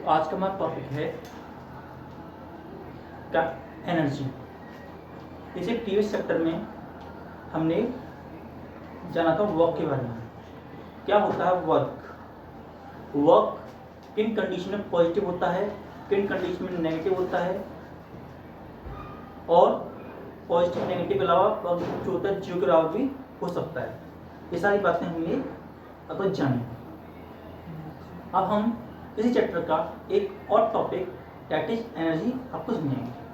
आज का हमारा टॉपिक है का एनर्जी। इसे प्रीवियस चैप्टर में हमने जाना था वर्क के बारे में। क्या होता है वर्क? वर्क किन कंडीशन में पॉजिटिव होता है, किन कंडीशन में नेगेटिव होता है, और पॉजिटिव नेगेटिव के अलावा वर्क जो होता है जीरो के अलावा भी हो सकता है। ये सारी बातें हमने अब जानी। अब हम इसी चैप्टर का एक और टॉपिक दैट इज एनर्जी आपको समझेंगे।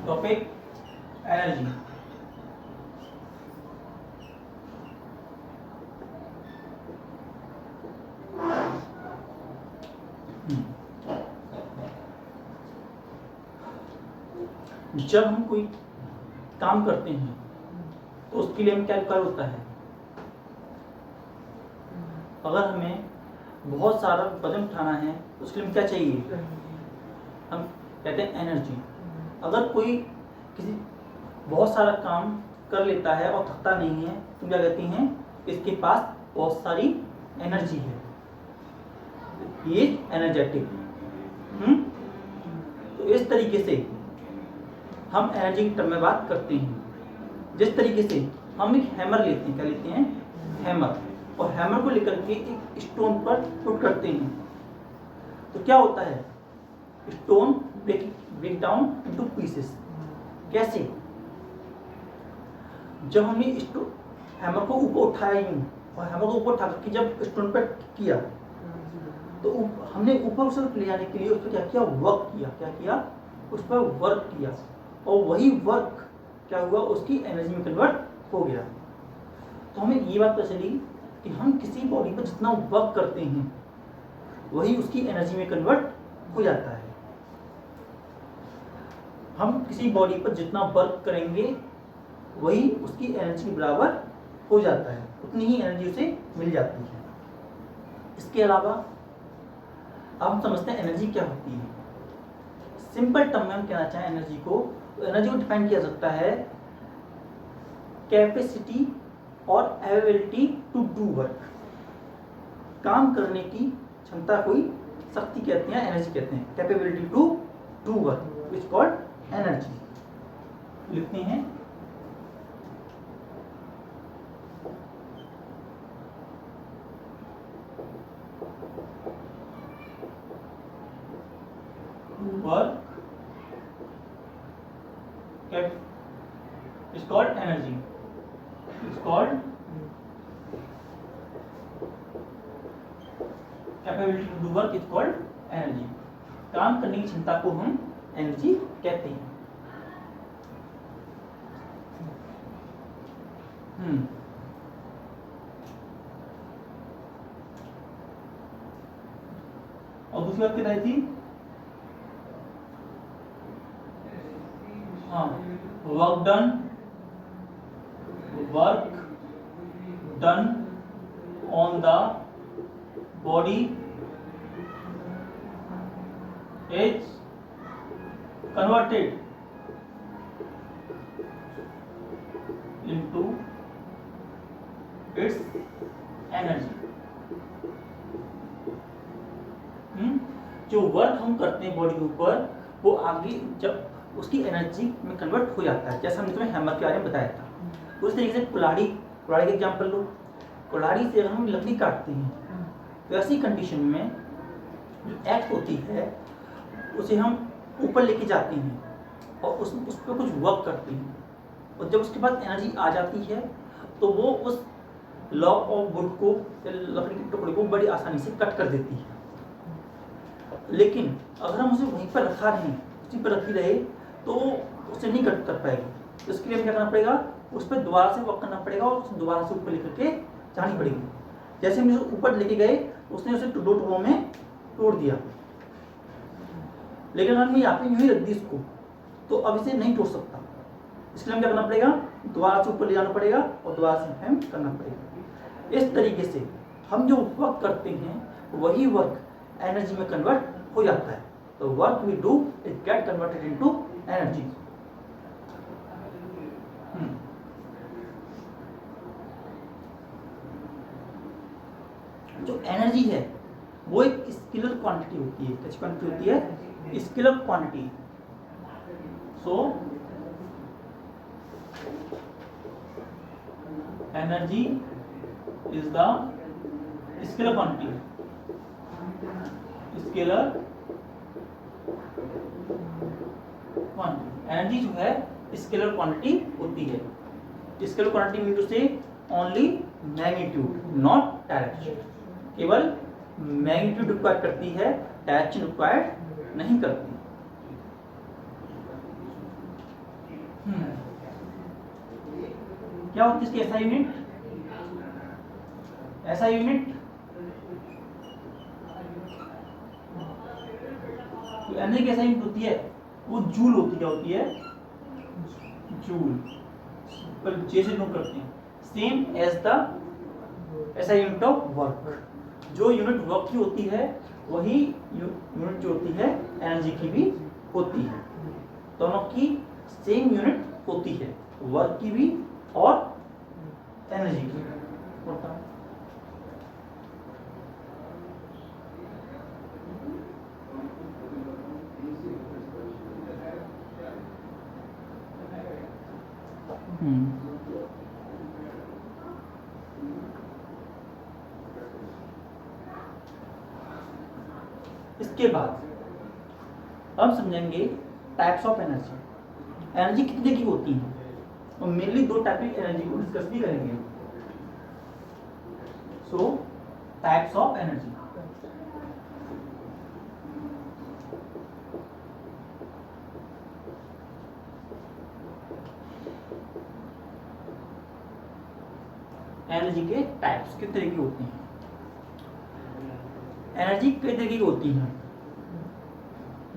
Topic energy. जब हम कोई काम करते हैं तो उसके लिए हमें क्या कर होता है? अगर हमें बहुत सारा वजन उठाना है तो उसके लिए हमें क्या चाहिए? हम कहते हैं एनर्जी। अगर कोई किसी बहुत सारा काम कर लेता है और थकता नहीं है तो क्या कहती हैं? इसके पास बहुत सारी एनर्जी है, ये एनर्जेटिक। तो इस तरीके से हम एनर्जी की टर्म में बात करते हैं। जिस तरीके से हम एक हैमर लेते हैं, क्या लेते हैं? हैमर। और हैमर को लेकर के एक स्टोन पर पुट करते हैं तो क्या होता है? Stone break down into pieces. कैसे? जब हमने हैमर को ऊपर उठाया यूं और हैमर को ऊपर उठा करके जब स्टोन पर किया तो हमने ऊपर उसे ले जाने के लिए उस पर क्या किया? वर्क किया। क्या किया? उस पर वर्क किया और वही वर्क क्या हुआ? उसकी एनर्जी में कन्वर्ट हो गया। तो हमें ये बात पता चली कि हम किसी बॉडी पर जितना वर्क करते हैं वही उसकी एनर्जी में कन्वर्ट हो जाता है। हम किसी बॉडी पर जितना वर्क करेंगे वही उसकी एनर्जी के बराबर हो जाता है, उतनी ही एनर्जी उसे मिल जाती है। इसके अलावा अब हम समझते हैं एनर्जी क्या होती है। सिंपल टर्म में हम कहना चाहें एनर्जी को, तो एनर्जी को डिफाइन किया सकता है कैपेसिटी और अवेलेबिलिटी टू डू वर्क। काम करने की क्षमता कोई शक्ति कहते हैं, एनर्जी कहते हैं। Capability to do work which called energy. लिखते हैं work is called energy. It's called capability to do work is called energy. काम करने की क्षमता को हम एनर्जी कहते हैं। और दूसरी बात क्या थी? Work done on the body is converted into its energy. जो वर्क हम करते हैं बॉडी के ऊपर वो आगे जब उसकी एनर्जी में कन्वर्ट हो जाता है। जैसा हमने तुम्हें हैमर के बारे में बताया था, उस तरीके से कुल्हाड़ी का एग्जाम्पल लो। कुल्हाड़ी से अगर हम लकड़ी काटते हैं तो ऐसी कंडीशन में जो एक्ट होती है उसे हम ऊपर लेके जाते हैं और उस पर कुछ वर्क करते हैं, और जब उसके बाद एनर्जी आ जाती है तो वो उस लॉग ऑफ वुड को, लकड़ी के टुकड़े को बड़ी आसानी से कट कर देती है। लेकिन अगर हम उसे वहीं पर रखा रहें, उसी पर रखी रहे तो उसे नहीं कट कर पाएगी। तो इसके लिए हमें क्या करना पड़ेगा? उस पर दोबारा से वर्क करना पड़ेगा और उसे दोबारा से ऊपर लेकर के जानी पड़ेगी। जैसे हम उसे ऊपर लेके गए उसने उसे दो टुकड़ों में तोड़ दिया, लेकिन अगर मैं यहाँ पे यूं ही रख दी इसको तो अब इसे नहीं तोड़ सकता। इसलिए हमें क्या करना पड़ेगा? दोबारा से ऊपर ले जाना पड़ेगा और दोबारा से हम करना पड़ेगा। इस तरीके से हम जो वर्क करते हैं वही वर्क एनर्जी में कन्वर्ट हो जाता है। तो work we do it get converted into energy. जो एनर्जी है वो एक स्केलर क्वांटिटी होती है। कैसी क्वांटिटी होती है? Scalar quantity. So energy is the scalar quantity. Scalar quantity, energy जो है स्केलर क्वांटिटी होती है। स्केलर क्वांटिटी मीन टू से ओनली मैग्नीट्यूड, नॉट डायरेक्शन। केवल मैग्नीट्यूड रिक्वायर करती है, डायरेक्शन रिक्वायर नहीं करती। क्या होती है इसकी ऐसा यूनिट? ऐसा यूनिट तो एनर्जी कैसा यूनिट होती है? वो जूल होती है। क्या होती है? जूल। पर जैसे नोट करते हैं सेम एज द ऐसा यूनिट ऑफ वर्क। जो यूनिट वर्क की होती है वही यूनिट जो होती है एनर्जी की भी होती है। दोनों की सेम यूनिट होती है, वर्क की भी और एनर्जी की होता है। इसके बाद हम समझेंगे टाइप्स ऑफ एनर्जी। एनर्जी कितने तरह की होती है और मेनली दो टाइप की एनर्जी को डिस्कस भी करेंगे। सो टाइप्स ऑफ एनर्जी। एनर्जी के टाइप्स कितने तरह की होती हैं? एनर्जी कई तरह की होती है,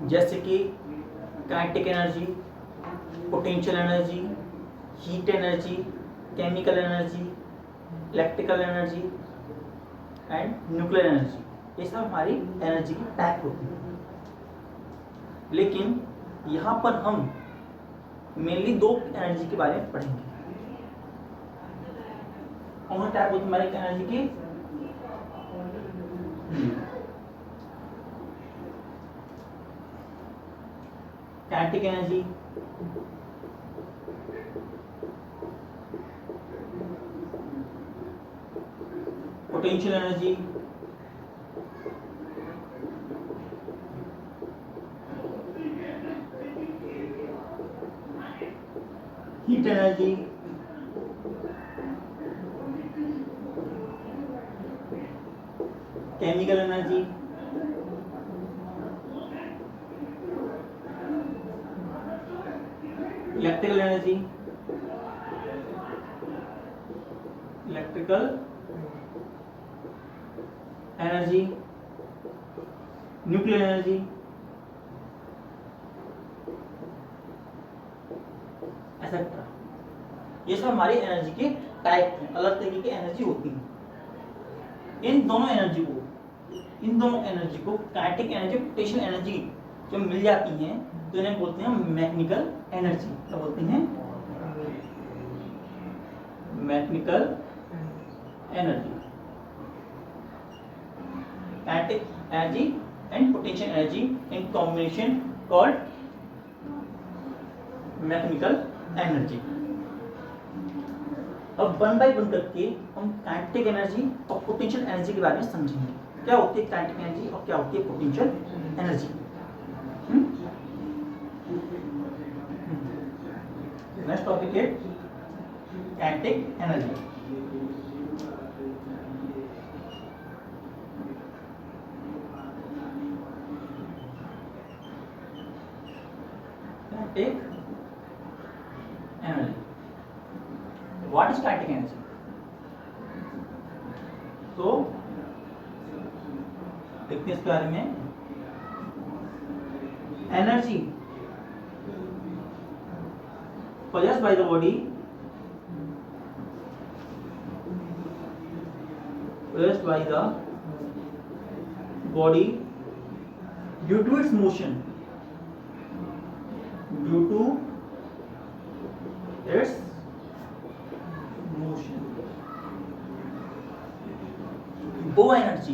जैसे कि kinetic energy, potential energy, heat energy, chemical energy, electrical energy and nuclear energy. ये सब हमारी एनर्जी की टाइप होती है। लेकिन यहाँ पर हम मेनली दो एनर्जी के बारे में पढ़ेंगे। कौन सी टाइप होती है हमारी एनर्जी की? Kinetic energy, potential energy, heat energy, chemical energy, electrical energy, nuclear energy, etcetera. ये सब हमारी एनर्जी के टाइप हैं, अलग तरीके की एनर्जी होती है। इन दोनों एनर्जी को काइनेटिक एनर्जी, पोटेंशियल एनर्जी जो मिल जाती हैं तो इन्हें बोलते हैं मैकेनिकल एनर्जी। क्या बोलते हैं? Mechanical energy. Kinetic energy and potential energy in combination called mechanical energy. अब वन बाय वन करके हम काइनेटिक एनर्जी और पोटेंशियल एनर्जी के बारे में समझेंगे। क्या होती है काइनेटिक एनर्जी और क्या होती है पोटेंशियल एनर्जी। नेक्स्ट टॉपिक है kinetic energy. Kinetic energy, what is kinetic energy? तो देखते हैं इसके बारे में। Energy possessed by the body possessed by the body due to its motion, due to its motion। वो एनर्जी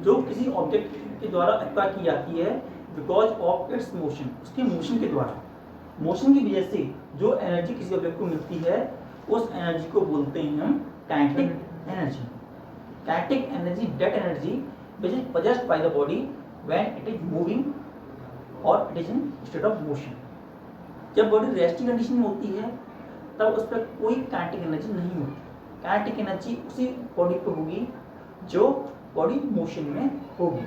जो किसी ऑब्जेक्ट के द्वारा एक्वायर की जाती है बिकॉज ऑफ इट्स मोशन, उसके मोशन के द्वारा, मोशन की वजह से जो एनर्जी किसी ऑब्जेक्ट को मिलती है उस एनर्जी को बोलते हैं हम kinetic energy. Kinetic energy that energy which is possessed by the body when it is moving or it is in state of motion। जब बॉडी रेस्टिंग कंडीशन में होती है तब उस पर कोई काइनेटिक एनर्जी नहीं होती। काइनेटिक एनर्जी उसी बॉडी पर होगी जो बॉडी मोशन में होगी।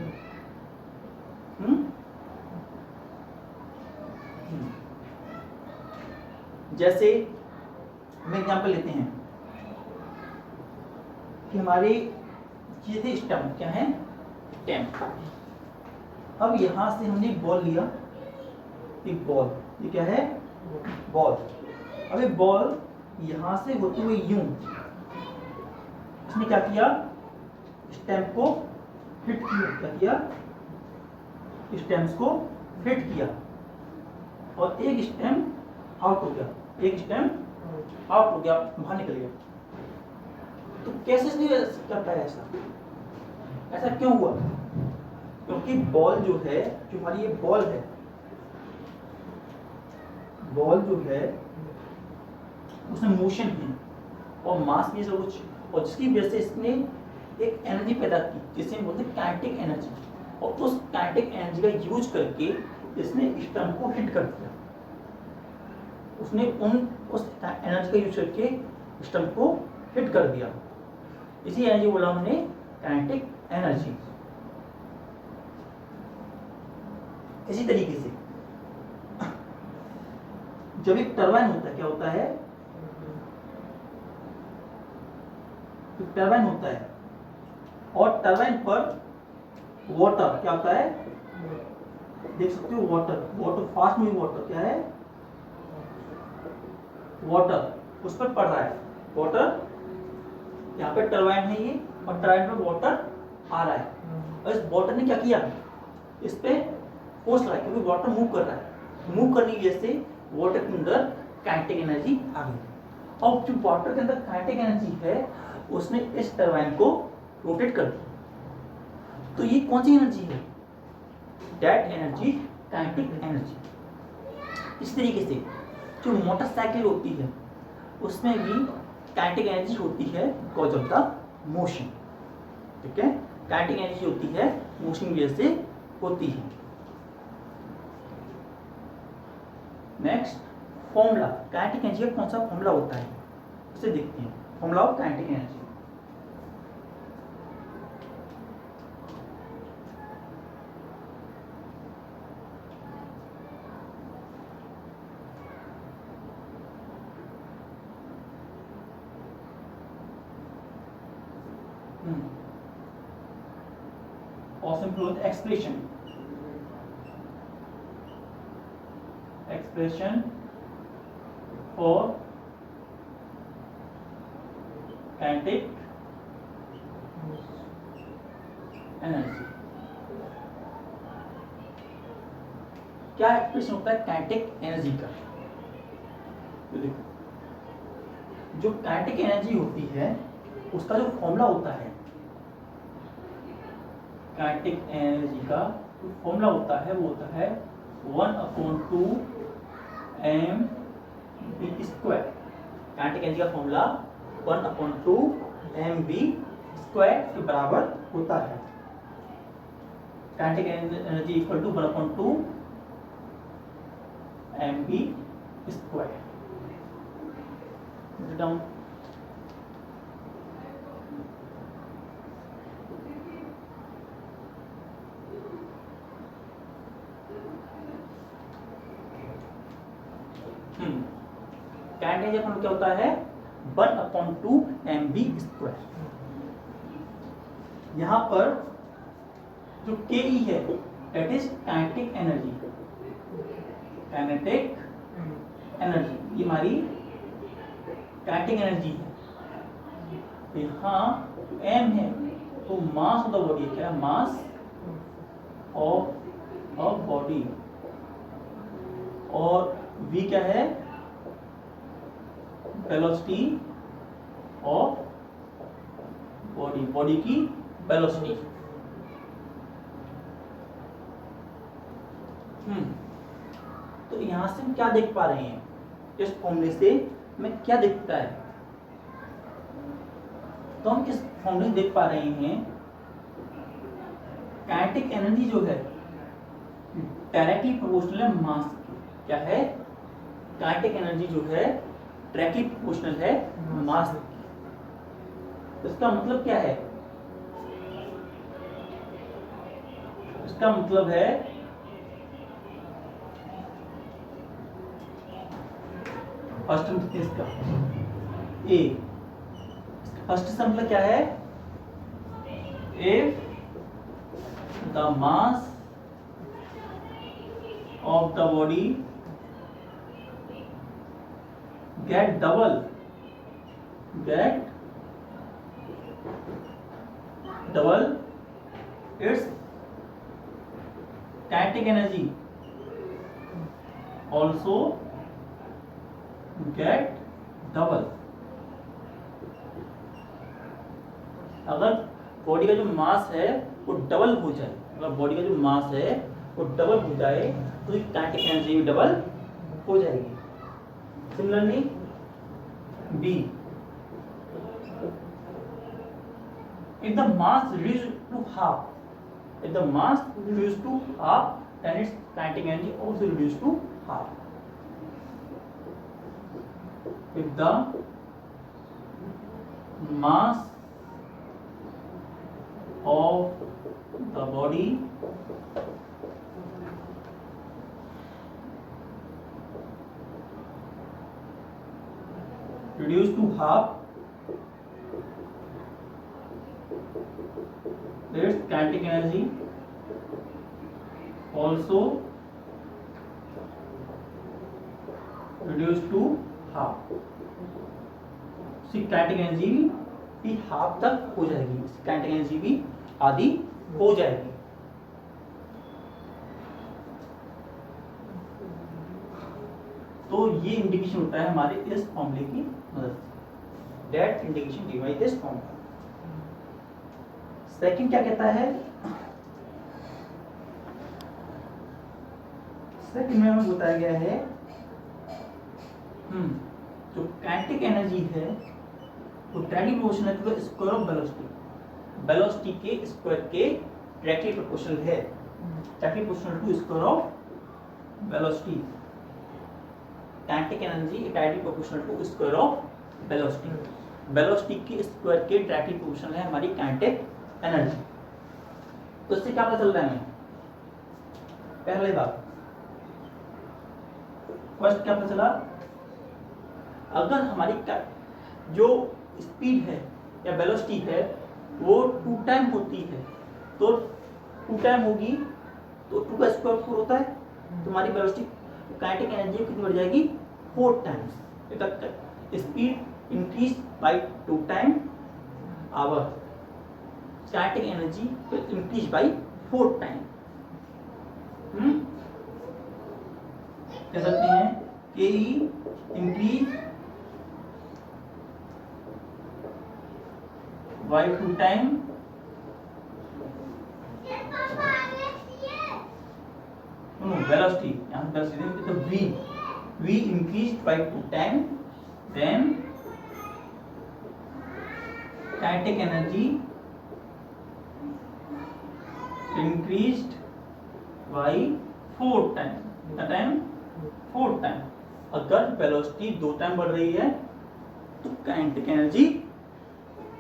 जैसे हम एग्जाम्पल लेते हैं कि हमारी ये थे स्टैम्प, क्या है स्टैम्प। अब यहां से हमने बॉल लिया, एक बॉल, ये क्या है बॉल। अब ये बॉल यहां से होते हुए यूं, इसने क्या किया स्टैम्प को हिट किया, क्या किया स्टैम्प को हिट किया और एक स्टैम्प आउट हो गया, एक स्टैम्प आउट हो गया, बाहर निकल गया। तो कैसे इसने कर पाया ऐसा? ऐसा क्यों हुआ? क्योंकि बॉल जो है, जो हमारी ये बॉल है, बॉल जो है उसमें मोशन है और मास भी सब कुछ, और जिसकी वजह से इसने एक एनर्जी पैदा की जिसे हम बोलते हैं काइनेटिक एनर्जी, और उस काइनेटिक एनर्जी का यूज करके इसने स्टम्प को हिट कर दिया। उसने उस एनर्जी का यूज करके स्टम्प को हिट कर दिया, इसी एनर्जी बोला हमने काइनेटिक एनर्जी। इसी तरीके से जब एक टरबाइन होता है, क्या होता है टरबाइन होता है और टरबाइन पर वाटर क्या होता है, देख सकते हो water, water fast moving water, क्या है वाटर उस पर पड़ रहा है। वाटर यहाँ पे टरबाइन है ये, और टरबाइन में वाटर आ रहा है और इस वाटर ने क्या किया, इस पे फोर्स लगाया क्योंकि वाटर मूव कर रहा है। मूव करने की वजह से वाटर के अंदर काइनेटिक एनर्जी आ गई और जो वाटर के अंदर काइनेटिक एनर्जी है उसने इस टरबाइन को रोटेट कर दिया। तो ये कौन सी एनर्जी है? That energy kinetic energy. इस तरीके से जो मोटरसाइकिल होती है उसमें भी काइनेटिक एनर्जी होती है बिकॉज ऑफ द मोशन। ठीक है, काइनेटिक एनर्जी होती है मोशन की वजह से होती है। नेक्स्ट फॉर्मूला, काइनेटिक एनर्जी का कौन सा फॉर्मूला होता है उसे देखते हैं। Formula of kinetic energy, or simply with expression for kinetic energy. क्या एक्सप्रेशन होता है काइनेटिक एनर्जी का? तो देखो, जो काइनेटिक एनर्जी होती है उसका जो फॉर्मूला होता है, काइनेटिक एनर्जी का जो फॉर्मूला होता है वो होता है 1/2 mv²। काइनेटिक एनर्जी का फॉर्मूला 1/2 mv² के बराबर होता है। Kinetic energy equal to 1/2 mv²। Down kinetic energy क्या होता है 1/2 mv²। यहां पर जो ke है that is kinetic energy. Kinetic energy ये हमारी काइनेटिक एनर्जी है। यहाँ m है तो मास ऑफ द बॉडी क्या है, मास ऑफ अ बॉडी, और v क्या है, वेलोसिटी ऑफ बॉडी, बॉडी की वेलोसिटी। तो यहां से हम क्या देख पा रहे हैं, इस फॉर्मूले से हमें क्या दिखता है, तो हम इस फॉर्मूले देख पा रहे हैं काइनेटिक एनर्जी जो है डायरेक्टली प्रोपोर्शनल है मास की। क्या है, काइनेटिक एनर्जी जो है डायरेक्टली प्रोपोर्शनल है मास की। इसका मतलब क्या है, इसका मतलब है फर्स्ट हम देखते हैं इसका ए, फर्स्ट से मतलब क्या है, if the mass of the body get double its kinetic energy also get double। अगर बॉडी का जो मास है वो डबल हो जाए, अगर बॉडी का जो मास है वो डबल हो जाए तो काइनेटिक एनर्जी भी डबल हो जाएगी। Similarly B, if the mass reduced to half, if the mass reduced to half, then its kinetic energy also reduced to half। If the mass of the body reduced to half, its kinetic energy also reduced to half। इसकी kinetic energy भी half तक हो जाएगी, इसकी kinetic energy भी आधी हो जाएगी। तो ये इंडिकेशन होता है हमारे इस फॉर्मूले की मदद से, that indication given by this formula. Second क्या कहता है, सेकंड में हमें बताया गया है जो काइनेटिक एनर्जी है वो डायरेक्टली प्रोपोर्शनल है to square of velocity, velocity के स्क्वायर के डायरेक्टली प्रोपोर्शनल है, directly proportional to square of velocity. Kinetic energy directly proportional to square of velocity, velocity के स्क्वायर के डायरेक्टली प्रोपोर्शनल है हमारी काइनेटिक एनर्जी। तो इससे क्या पता चल रहा है हमें, पहली बात फर्स्ट क्या पता चला, अगर हमारी जो स्पीड है या वेलोसिटी है वो 2 टाइम होती है, तो 2 टाइम होगी तो 2 का स्क्वायर 4 होता है, तो हमारी वेलोसिटी काइनेटिक एनर्जी कितनी बढ़ जाएगी, 4 times. Speed increase by 2 time, our kinetic energy increase by 4 time. कह सकते हैं के इंक्रीज बाय 2 टाइम velocity, यहाँ velocity तो v increased by 2 time, then kinetic energy increased by 4 time, कितना टाइम 4 टाइम। अगर वेलोसिटी 2 टाइम बढ़ रही है तो काइनेटिक एनर्जी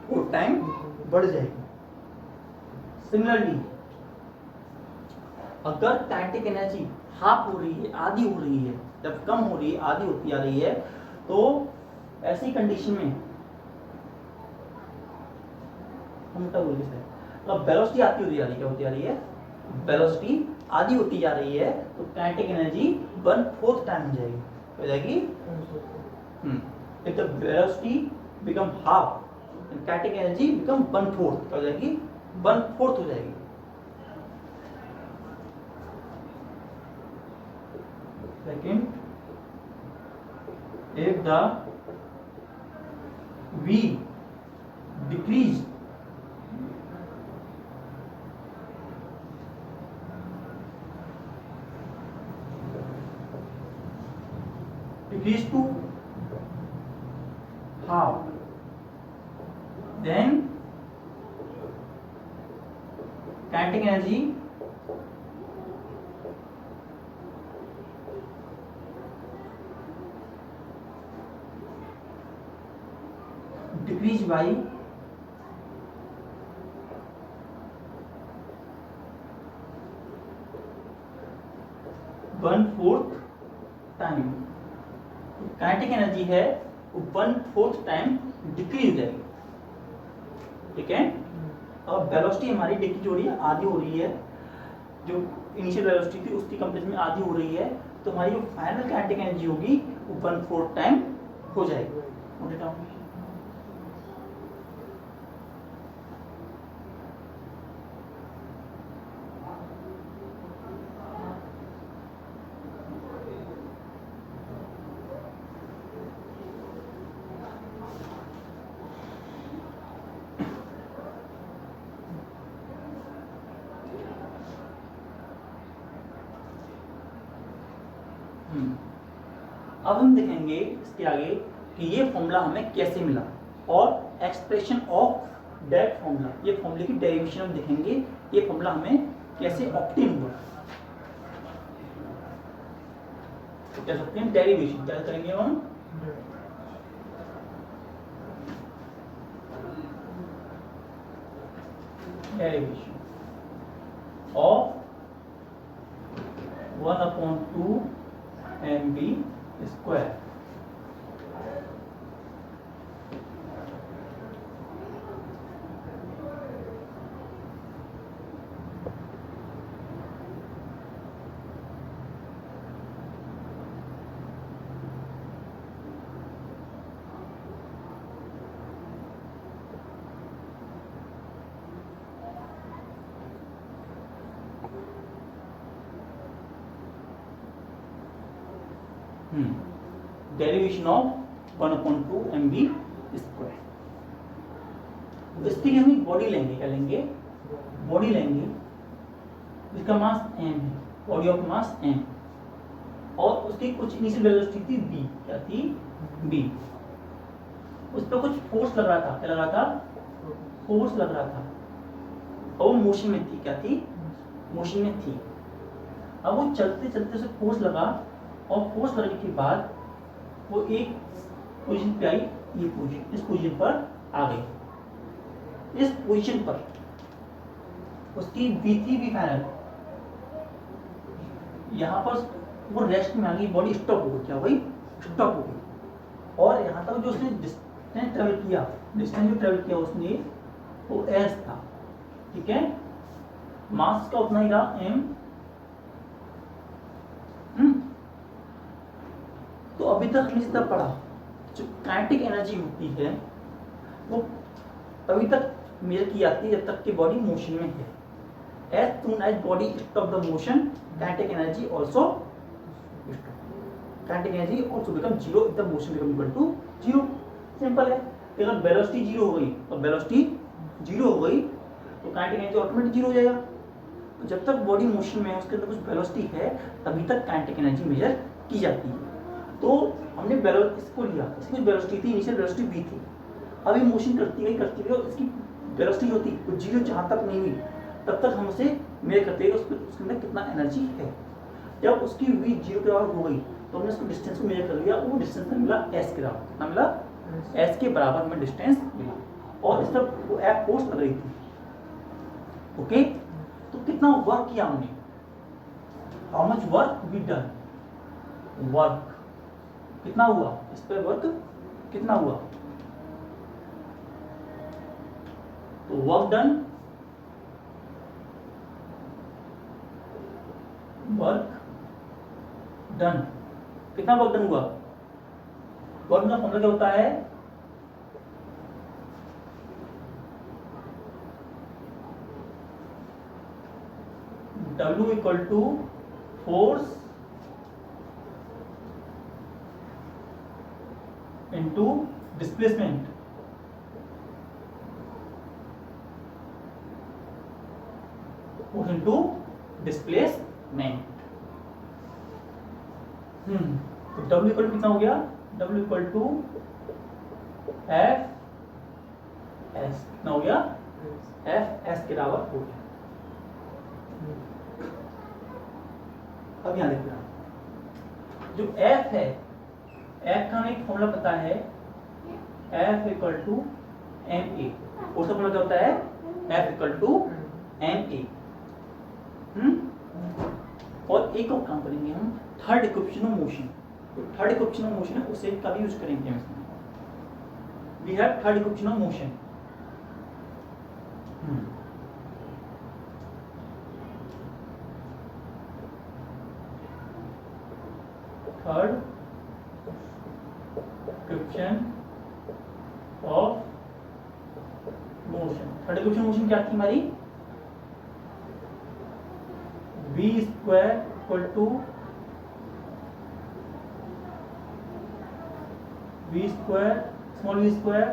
4 टाइम बढ़ जाएगी। सिमिलरली अगर काइनेटिक एनर्जी हाफ हो रही है, आधी हो रही है, जब कम हो रही है आधी होती आ रही है, तो ऐसी कंडीशन में मतलब वेलोसिटी आती होती आ रही है, क्या होती आ रही है, वेलोसिटी आधी होती जा रही है, तो काइनेटिक एनर्जी 1/4 टाइम हो जाएगी, हो जाएगी। If the velocity become half, kinetic energy become 1/4, क्या हो जाएगी? 1/4 हो जाएगी। Second, if the V decrease to half, then kinetic energy decrease by 1/4 time. Kinetic energy है वो 1/4 टाइम डिक्रीज हो जाएगी, ठीक है। अब वेलोसिटी हमारी डिक्रीज हो रही है, आधी हो रही है, जो इनिशियल वेलोसिटी थी उसकी कंपेरिजन में आधी हो रही है, तो हमारी जो फाइनल काइनेटिक एनर्जी होगी वो 1/4 टाइम हो जाएगी। Note it down. अब हम देखेंगे इसके आगे कि ये फॉर्मूला हमें कैसे मिला और एक्सप्रेशन ऑफ दैट फॉर्मूला, ये फॉर्मूले की डेरिवेशन हम देखेंगे, ये फॉर्मूला हमें कैसे ऑब्टेन हुआ। तो कह सकते हैं डेरिवेशन क्या करेंगे हम, derivation of 1/2 mv square. Derivation of 1/2 mv square. इसके लिए हम एक बॉडी लेंगे, क्या लेंगे? बॉडी लेंगे जिसका मास m है, बॉडी ऑफ मास m, और उसकी कुछ इनिशियल वेलोसिटी थी v, क्या थी? v। उस पर कुछ फोर्स लग रहा था, क्या लग रहा था? फोर्स लग रहा था, और वो मोशन में थी, क्या थी? मोशन में थी। अब वो चलते चलते उसे फोर्स लगा, और फोर्स लगने के बाद वो एक पोजीशन पे आई, ये पोजीशन, इस पोजीशन पर आ गई। इस पोजीशन पर उसकी वी थी, वी फाइनल, यहाँ पर वो रेस्ट में आ गई, बॉडी स्टॉप हो गई, क्या हो गई? स्टॉप हो गई। और यहाँ तक जो उसने डिस्टेंस ट्रेवल किया, डिस्टेंस जो ट्रेवल किया उसने वो एस था, ठीक है। मास का उतना ही रहा m। तो अभी तक हमने जितना पढ़ा, जो काइनेटिक एनर्जी होती है वो तभी तक मेजर की जाती है जब तक कि बॉडी मोशन में है। As soon as body stop the motion, kinetic energy also kinetic energy also become zero if the motion become equal to zero. Simple है। अगर वेलोसिटी जीरो हो गई, तो वेलोसिटी जीरो हो गई तो काइनेटिक एनर्जी ऑटोमेटिक जीरो हो जाएगा। तो जब तक बॉडी मोशन में है, उसके अंदर कुछ वेलोसिटी है, तभी तक काइनेटिक एनर्जी मेजर की जाती है। तो हमने इसको लिया, इसकी कुछ वेलोसिटी थी, इनिशियल वेलोसिटी v थी। अभी मोशन करती गई और इसकी वेलोसिटी होती वो जीरो जहाँ तक नहीं हुई तब तक हम उसे मेजर करते गए उसके अंदर कितना एनर्जी है। जब उसकी v जीरो के बराबर हो गई तो हमने उसको डिस्टेंस को मेजर कर लिया, वो डिस्टेंस में मिला s के बराबर। कितना मिला? s के बराबर हमें डिस्टेंस मिला, और इस पर वो एफ फोर्स लग रही थी। ओके, तो कितना वर्क किया हमने? How much work we done? Work कितना हुआ? इस पे वर्क कितना हुआ? तो वर्क डन, कितना वर्क डन हुआ? वर्क का फॉर्मूला क्या होता है? W equal to force into displacement, force into displacement. तो W इक्वल टू कितना हो गया, W equal to F S, कितना हो गया, एफ एस के बराबर हो गया। अब यहां देखना, जो F है, F का हमें एक फॉर्मूला पता है, F equal to M A. उसका फॉर्मूला क्या होता है, F equal to M A. और एक और काम करेंगे हम, third equation of motion. Third equation of motion है, उसे कभी यूज करेंगे हम इसमें। We have third equation of motion. Third equation of motion, third equation motion क्या थी हमारी, v square equal to v square, small v square,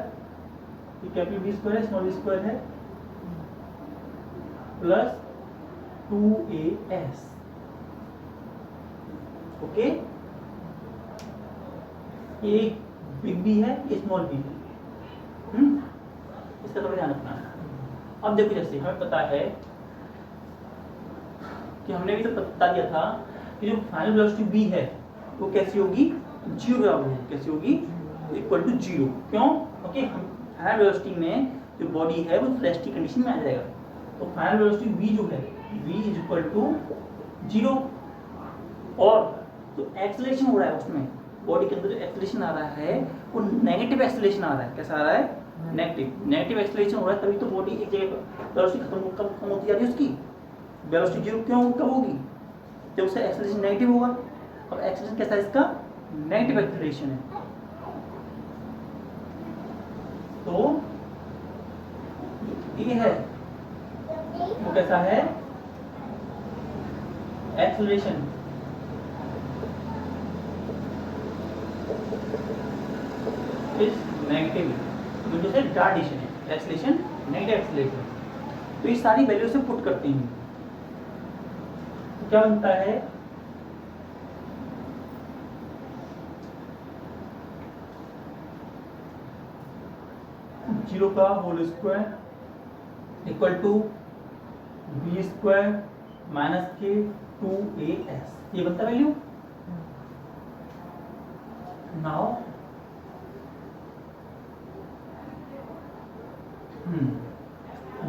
ये कैपिटल v स्क्वायर है, स्मॉल v स्क्वायर है, प्लस 2as। ओके, एक big B है, ये small B है। इसका थोड़ा ध्यान रखना है। अब देखो, जैसे हमें पता है कि हमने भी तो बता दिया था कि जो फाइनल वेलोसिटी बी है वो कैसी होगी, जीरो बराबर होगी। कैसी होगी, इक्वल टू जीरो। क्यों, क्योंकि हम फाइनल वेलोसिटी में जो बॉडी है वो रेस्ट की कंडीशन में आ जाएगा। तो फाइनल वेलोसिटी v जो है, v is equal to zero. और जो एक्सेलरेशन हो रहा है उसमें, बॉडी के अंदर जो एक्सेलरेशन आ रहा है वो नेगेटिव एक्सेलरेशन आ रहा है। कैसा आ रहा है, नेगेटिव एक्सेलरेशन हो रहा है, तभी तो बॉडी एक जगह वेलोसिटी खत्म होती जा रही है उसकी। वेलोसिटी जीरो क्यों कब होगी, जब उसका एक्सेलरेशन नेगेटिव होगा। अब एक्सेलरेशन कैसा है इसका, नेगेटिव एक्सेलरेशन है। तो ये है वो कैसा है, एक्सेलरेशन इज नेगेटिव, तो जैसे डायरेक्शन है, एक्सेलरेशन नेगेटिव एक्सेलरेशन। तो ये सारी वैल्यू से पुट करते हैं, तो क्या बनता है, जीरो का whole square equal to B square minus के 2as, ये बनता है value. Now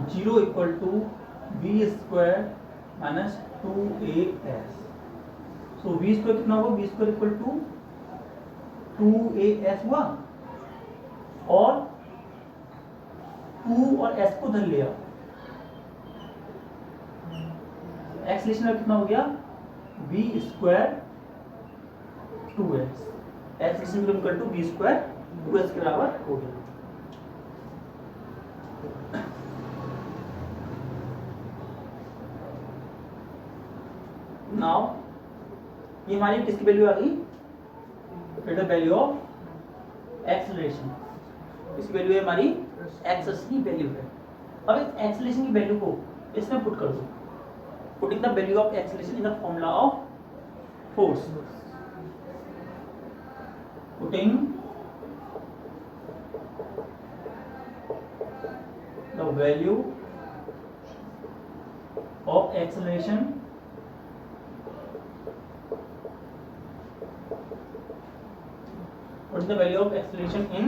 zero equal to B square minus 2as। So B square कितना होगा, B square equal to 2as हुआ, और 2 और s को धर लिया। एक्सेलरेशन कितना हो गया, b square 2s। Acceleration equal to b square 2s के बराबर हो गया। नाउ ये हमारी किसकी वैल्यू आ गई, it the value of acceleration. इसकी वैल्यू है हमारी, एक्सेस की वैल्यू है। अब इस एक्सेलरेशन की वैल्यू को इसमें पुट कर दो, putting the value of acceleration in the formula of force, putting the value of acceleration what is the value of acceleration in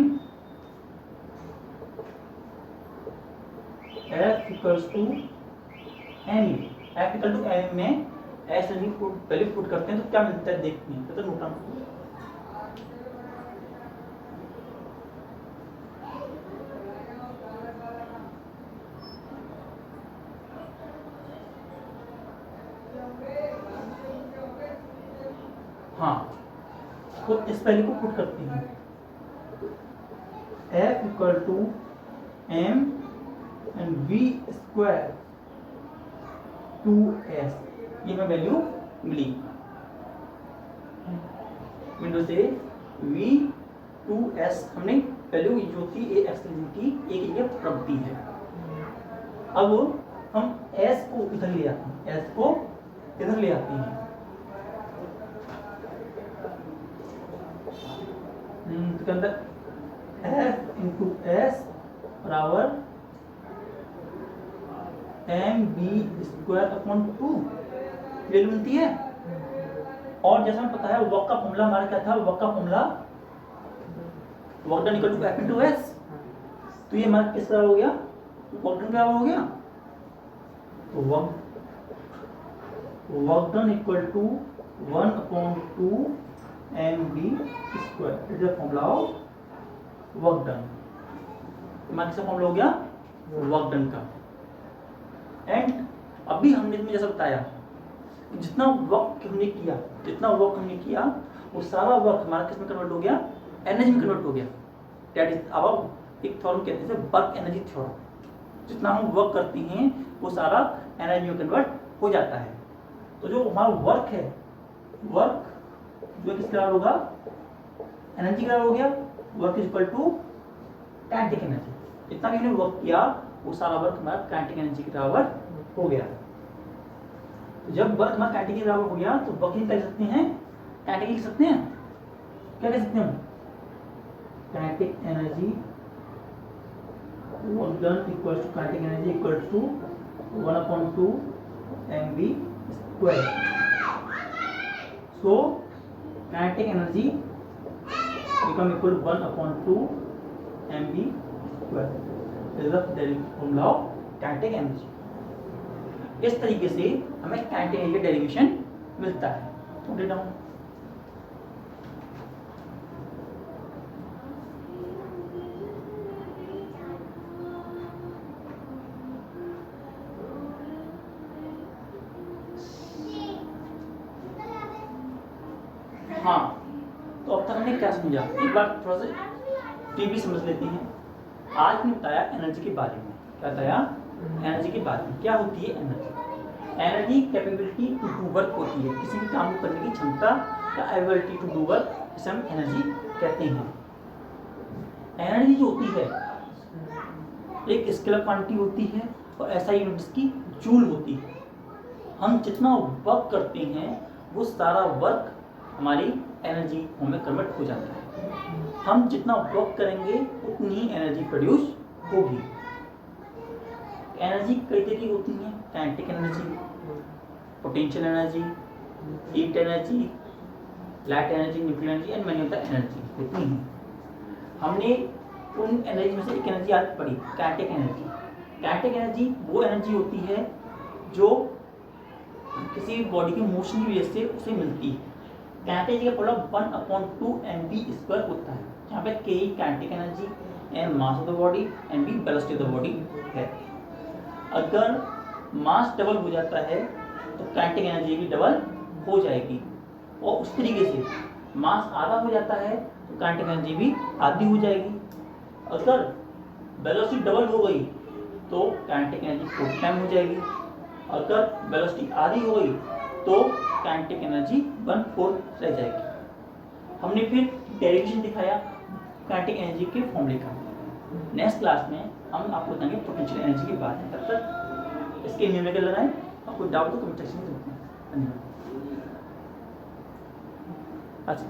F equals to m। F equal to m में ऐसे नहीं value put करते हैं तो क्या मिलता है देखते हैं, तो नोट डाउन। हाँ, तो इस वैल्यू को पुट करते हैं, F equal to m and v square 2s। ये हमें वैल्यू मिली। विंडो से V2S हमने वैल्यू जो थी ए एक्सटेंसिटी ए की जगह रख दी है। अब हम S को इधर ले आते हैं, S को इधर ले आते हैं। इसके अंदर F इंटू S बराबर mb स्क्वायर अपॉन 2 वैल्यू मिलती है। और जैसा हमें पता है वर्क का फॉर्मूला हमारा क्या था, वर्क का formula work done equal to F into S। तो ये हमारा किस बराबर हो गया, वर्क डन बराबर हो गया। तो work done equal to 1/2 mb square is the formula of work done. हमारा किसका फॉर्मूला हो गया, वर्क डन का। एंड अभी हमने जैसा बताया कि जितना वर्क हमने किया वो सारा वर्क हमारा किस में कन्वर्ट हो गया, एनर्जी में कन्वर्ट हो गया। दैट इज अब एक थ्योरम कहते हैं वर्क एनर्जी थ्योरम। जितना हम वर्क करते हैं वो सारा एनर्जी में कन्वर्ट हो जाता है। तो जो हमारा वर्क है, वर्क जो किस बराबर होगा, एनर्जी का हो गया। Work is equal to kinetic energy. जितना भी हमने वर्क किया वो सारा वर्क हमारा काइनेटिक एनर्जी के बराबर हो गया। तो जब वर्क हमारा काइनेटिक के बराबर हो गया तो वर्क क्या लिख सकते हैं, काइनेटिक लिख सकते हैं। क्या कह सकते हैं हम, kinetic energy work done equal to kinetic energy equal to 1/2 mv square. So kinetic energy become equal to 1/2 mv square is the formula of kinetic energy। इस तरीके से हमें काइनेटिक एनर्जी का डेरिवेशन मिलता है। Note it down. हाँ, तो अब तक हमने क्या समझा, एक बार थोड़ा सा टीवी समझ लेते हैं। आज हमने बताया एनर्जी के बारे में। क्या बताया, एनर्जी के बारे में। क्या होती है energy? Energy capability to do work होती है, किसी भी काम को करने की क्षमता या एबिलिटी टू डू वर्क, जिसे हम एनर्जी कहते हैं। एनर्जी जो होती है एक स्केलर क्वांटिटी होती है और SI यूनिट इसकी जूल होती है। हम जितना वर्क करते हैं वो सारा वर्क हमारी एनर्जी फॉर्म में कन्वर्ट हो जाता है। हम जितना वर्क करेंगे उतनी ही एनर्जी प्रोड्यूस होगी। एनर्जी कई तरह की होती है, kinetic energy, potential energy, heat energy, light energy, nuclear energy and many other energy होती हैं। हमने उन एनर्जी में से एक एनर्जी आज पढ़ी, काइनेटिक एनर्जी। काइनेटिक एनर्जी वो एनर्जी होती है जो किसी भी बॉडी के मोशन की वजह से उसे मिलती है। काइनेटिक का फॉर्मूला 1/2 mv स्क्वायर होता है, जहाँ पे k kinetic energy, m mass of the body, and v velocity of the body है। अगर मास डबल हो जाता है तो काइनेटिक एनर्जी भी डबल हो जाएगी, और उस तरीके से मास आधा हो जाता है तो काइनेटिक एनर्जी भी आधी हो जाएगी। अगर वेलोसिटी डबल हो गई तो काइनेटिक एनर्जी 4 टाइम हो जाएगी। अगर वेलोसिटी आधी हो गई तो काइनेटिक एनर्जी 1/4 रह जाएगी। हमने फिर डेरिवेशन दिखाया काइनेटिक एनर्जी के फॉर्मूले का। नेक्स्ट क्लास में हम आपको बताएंगे पोटेंशियल एनर्जी की बात है। तब तक इसके न्यूमेरिकल लगाएं, आपको डाउट तो कमेंट सेक्शन में। धन्यवाद। अच्छा।